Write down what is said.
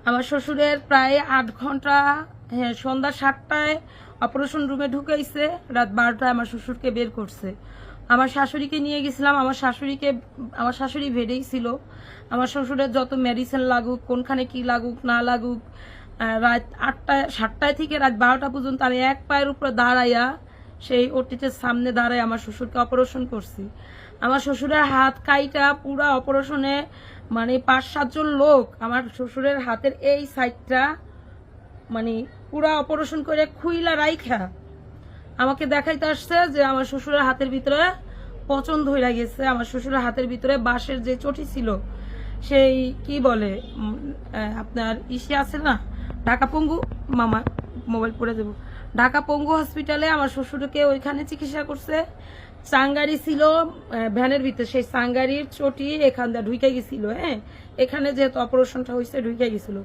আমার শ্বশুরের প্রায় 8 ঘন্টা, হ্যাঁ, সন্ধ্যা 7টায় অপারেশন রুমে ঢুকাইছে, রাত 12টায় আমার শ্বশুরকে বের করছে। আমার শাশুড়িকে নিয়ে গেছিলাম, আমার শাশুড়ি ভেড়েই ছিল। আমার শ্বশুরের যত মেডিসিন লাগুক, কোনখানে কি লাগুক না লাগুক, রাত 7টায় থেকে রাত 12টা পর্যন্ত আমি এক পায়ের উপরে দাঁড়াইয়া সেই ওটিতে সামনে দাঁড়ায় আমার শ্বশুরকে অপারেশন করছি। আমার শ্বশুরের হাত কাইটা পুরা অপারেশনে মানে 5-7 জন লোক আমার শ্বশুরের হাতের এই সাইডটা মানে পুরা অপারেশন করে খুইলা রাইখা আমাকে দেখাইতে আসছে যে আমার শ্বশুরের হাতের ভিতরে পচন ধইরা গেছে। আমার শ্বশুরের হাতের ভিতরে বাঁশের যে চটি ছিল, সেই কি বলে আপনার ইসে আছে না, ঢাকা পঙ্গু, মামা মোবাইল পড়ে দেবো, ঢাকা পঙ্গু হসপিটালে আমার শ্বশুরকে ওইখানে চিকিৎসা করছে। চাঙ্গারি ছিল ভ্যানের ভিতরে, সেই চাঙ্গারির চটি এখান দিয়ে ঢুকে গেছিল। হ্যাঁ, এখানে যেহেতু অপারেশনটা হয়েছে ঢুকে গেছিল।